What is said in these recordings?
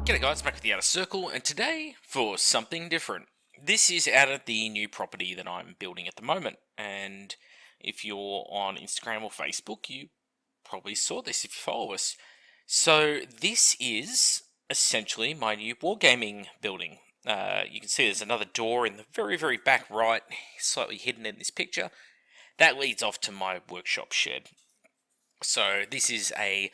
G'day guys, back with the Outer Circle, and today for something different. This is out of the new property that I'm building at the moment, and if you're on Instagram or Facebook, you probably saw this if you follow us. So this is essentially my new wargaming building. You can see there's another door in the very, very back right, slightly hidden in this picture. That leads off to my workshop shed. So this is a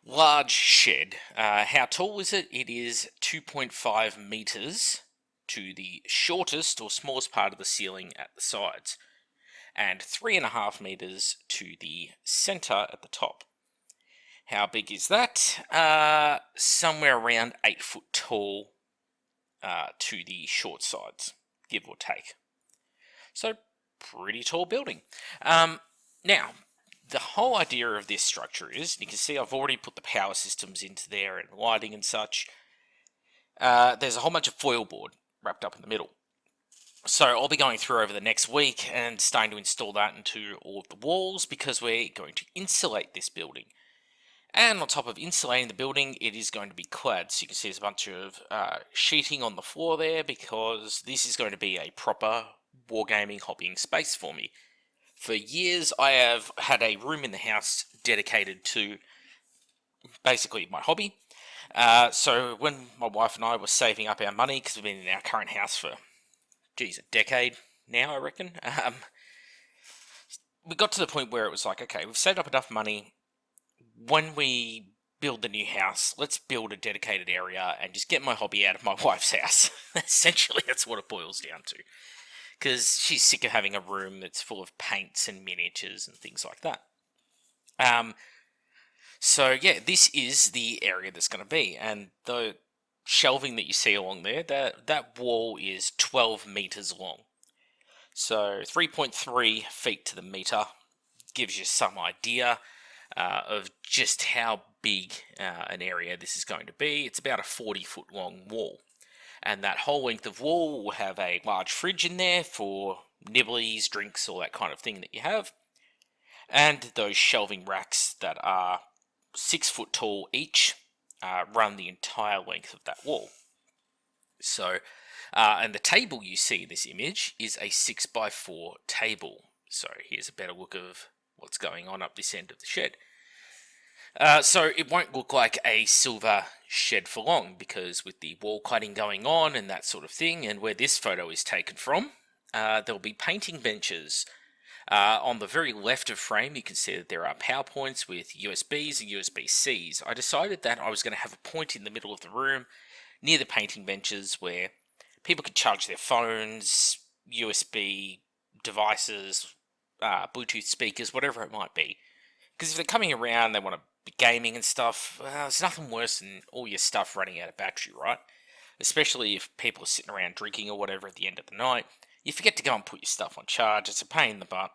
large shed. How tall is it? It is 2.5 meters to the shortest or smallest part of the ceiling at the sides, and 3.5 meters to the center at the top. How big is that? Somewhere around 8 foot tall to the short sides, give or take. So, pretty tall building. Now, the whole idea of this structure is, you can see I've already put the power systems into there and lighting and such. There's a whole bunch of foil board wrapped up in the middle. So I'll be going through over the next week and starting to install that into all of the walls because we're going to insulate this building. And on top of insulating the building, it is going to be clad. So you can see there's a bunch of sheeting on the floor there because this is going to be a proper wargaming hobbying space for me. For years, I have had a room in the house dedicated to basically my hobby. So when my wife and I were saving up our money, because we've been in our current house for, a decade now, I reckon, we got to the point where it was like, okay, we've saved up enough money. When we build the new house, let's build a dedicated area and just get my hobby out of my wife's house. Essentially, that's what it boils down to. Because she's sick of having a room that's full of paints and miniatures and things like that. So yeah, this is the area that's going to be, and the shelving that you see along there, that wall is 12 meters long. So 3.3 feet to the meter gives you some idea of just how big an area this is going to be. It's about a 40-foot long wall. And that whole length of wall will have a large fridge in there for nibblies, drinks, all that kind of thing that you have. And those shelving racks that are 6 foot tall each run the entire length of that wall. So, and the table you see in this image is a 6x4 table. So here's a better look of what's going on up this end of the shed. So it won't look like a silver shed for long, because with the wall cladding going on and that sort of thing, and where this photo is taken from, there'll be painting benches. On the very left of frame, you can see that there are power points with USBs and USB-Cs. I decided that I was going to have a point in the middle of the room near the painting benches where people could charge their phones, USB devices, Bluetooth speakers, whatever it might be. Because if they're coming around, they want to be gaming and stuff, well, there's nothing worse than all your stuff running out of battery, right? Especially if people are sitting around drinking or whatever at the end of the night. You forget to go and put your stuff on charge. It's a pain in the butt.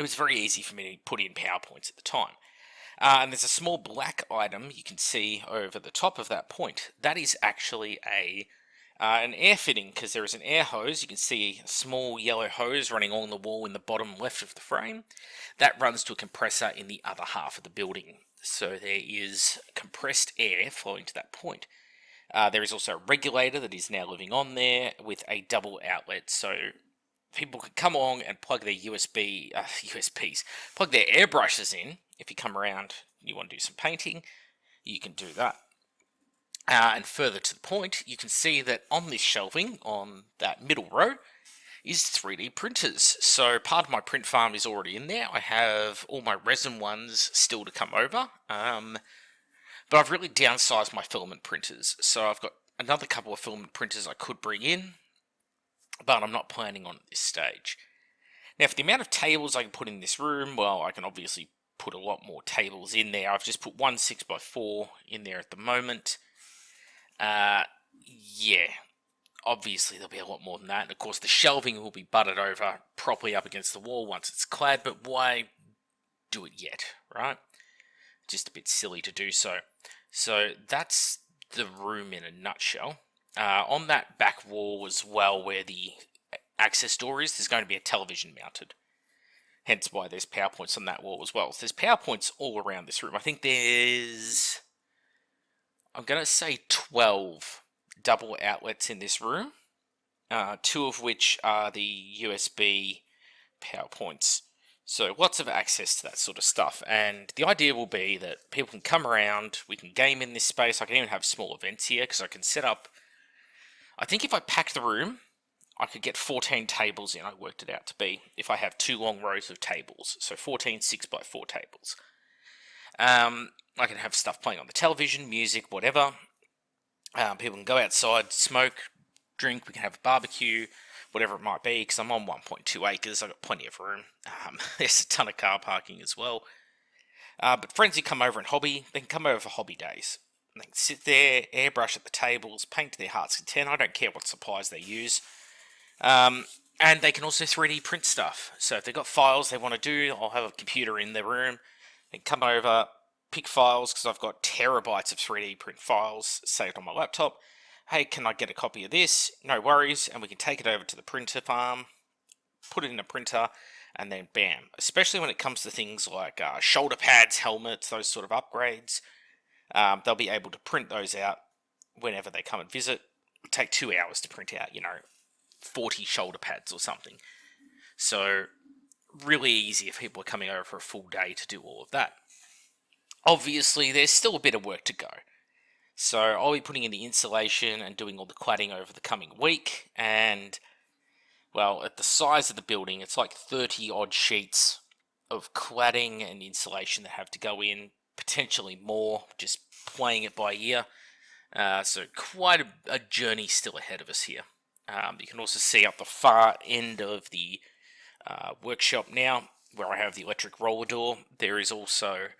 It was very easy for me to put in PowerPoints at the time. And there's a small black item you can see over the top of that point. That is actually an air fitting, because there is an air hose. You can see a small yellow hose running along the wall in the bottom left of the frame. That runs to a compressor in the other half of the building. So there is compressed air flowing to that point. There is also a regulator that is now living on there with a double outlet, so people can come along and plug their USBs, plug their airbrushes in. If you come around and you want to do some painting, you can do that. And further to the point, you can see that on this shelving, on that middle row, is 3D printers. So part of my print farm is already in there. I have all my resin ones still to come over. But I've really downsized my filament printers. So I've got another couple of filament printers I could bring in, but I'm not planning on at this stage. Now, for the amount of tables I can put in this room, well, I can obviously put a lot more tables in there. I've just put one 6x4 in there at the moment. Yeah, obviously there'll be a lot more than that. And of course, the shelving will be butted over properly up against the wall once it's clad, but why do it yet, right? Just a bit silly to do so. So that's the room in a nutshell. On that back wall as well, where the access door is, there's going to be a television mounted. Hence why there's PowerPoints on that wall as well. So there's PowerPoints all around this room. I think there's I'm going to say 12 double outlets in this room, two of which are the USB power points. So lots of access to that sort of stuff. And the idea will be that people can come around, we can game in this space. I can even have small events here because I can set up. I think if I pack the room, I could get 14 tables in. I worked it out to be if I have 2 long rows of tables. So 14 6x4 tables. I can have stuff playing on the television, music, whatever. People can go outside, smoke, drink. We can have a barbecue, whatever it might be, because I'm on 1.2 acres. I've got plenty of room. There's a ton of car parking as well. But friends who come over and hobby, they can come over for hobby days. And they can sit there, airbrush at the tables, paint to their heart's content. I don't care what supplies they use. And they can also 3D print stuff. So if they've got files they want to do, I'll have a computer in their room. They can come over, pick files, because I've got terabytes of 3D print files saved on my laptop. Hey, can I get a copy of this? No worries, and we can take it over to the printer farm, put it in a printer, and then bam. Especially when it comes to things like shoulder pads, helmets, those sort of upgrades, they'll be able to print those out whenever they come and visit. It'll take 2 hours to print out, 40 shoulder pads or something. So, really easy if people are coming over for a full day to do all of that. Obviously, there's still a bit of work to go. So I'll be putting in the insulation and doing all the cladding over the coming week. And, well, at the size of the building, it's like 30 odd sheets of cladding and insulation that have to go in, potentially more, just playing it by ear. So quite a journey still ahead of us here. You can also see up the far end of the workshop now, where I have the electric roller door. There is also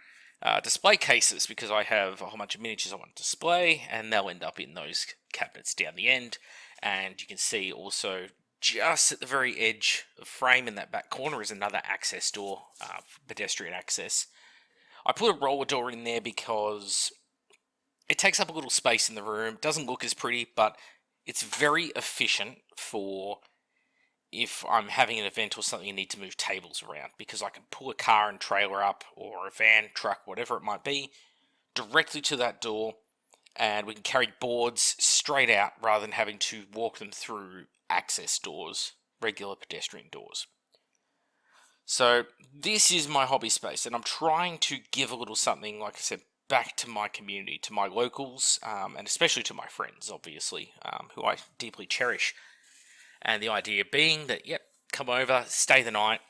display cases, because I have a whole bunch of miniatures I want to display, and they'll end up in those cabinets down the end. And you can see also just at the very edge of frame in that back corner is another access door, pedestrian access. I put a roller door in there because it takes up a little space in the room. It doesn't look as pretty, but it's very efficient for if I'm having an event or something and need to move tables around, because I can pull a car and trailer up, or a van, truck, whatever it might be, directly to that door, and we can carry boards straight out rather than having to walk them through access doors, regular pedestrian doors. So this is my hobby space, and I'm trying to give a little something, like I said, back to my community, to my locals, and especially to my friends, obviously, who I deeply cherish. And the idea being that, yep, come over, stay the night.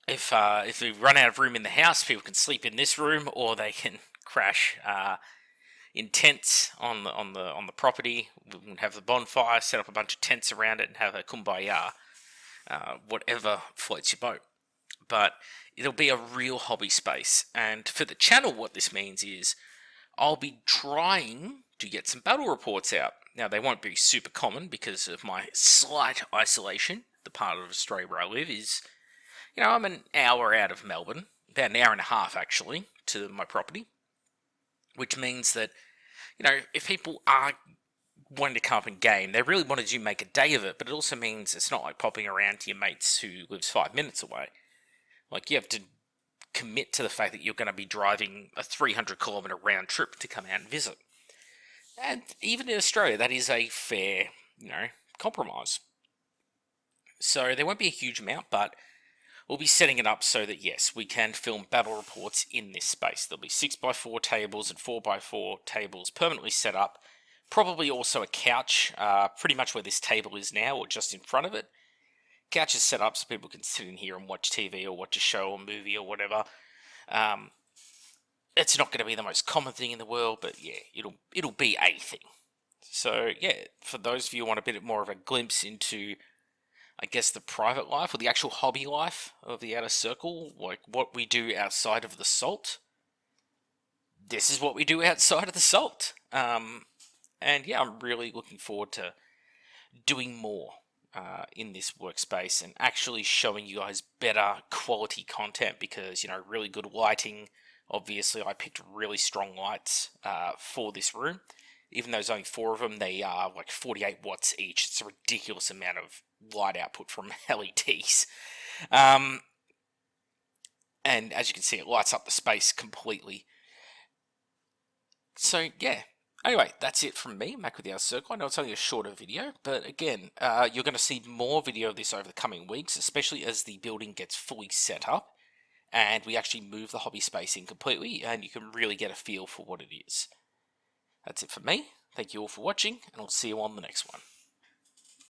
If we run out of room in the house, people can sleep in this room, or they can crash in tents on the property. We can have the bonfire, set up a bunch of tents around it, and have a kumbaya, whatever floats your boat. But it'll be a real hobby space. And for the channel, what this means is I'll be trying to get some battle reports out. Now, they won't be super common because of my slight isolation. The part of Australia where I live is, I'm an hour out of Melbourne, about an hour and a half actually, to my property, which means that, if people are wanting to come up and game, they really want to make a day of it, but it also means it's not like popping around to your mates who lives 5 minutes away. Like, you have to commit to the fact that you're going to be driving a 300-kilometre round trip to come out and visit. And even in Australia, that is a fair, compromise. So there won't be a huge amount, but we'll be setting it up so that, yes, we can film battle reports in this space. There'll be 6x4 tables and 4x4 tables permanently set up. Probably also a couch, pretty much where this table is now, or just in front of it. Couch is set up so people can sit in here and watch TV or watch a show or movie or whatever. It's not going to be the most common thing in the world, but yeah, it'll be a thing. So yeah, for those of you who want a bit more of a glimpse into, I guess, the private life or the actual hobby life of the Outer Circle, like what we do outside of the Salt, this is what we do outside of the Salt. And yeah, I'm really looking forward to doing more in this workspace and actually showing you guys better quality content, because, really good lighting. Obviously, I picked really strong lights for this room. Even though there's only 4 of them, they are like 48 watts each. It's a ridiculous amount of light output from LEDs. And as you can see, it lights up the space completely. So, yeah, Anyway, that's it from me, Mac with the Outer Circle. I know it's only a shorter video, but again, you're going to see more video of this over the coming weeks, especially as the building gets fully set up and we actually move the hobby space in completely, and you can really get a feel for what it is. That's it for me. Thank you all for watching, and I'll see you on the next one.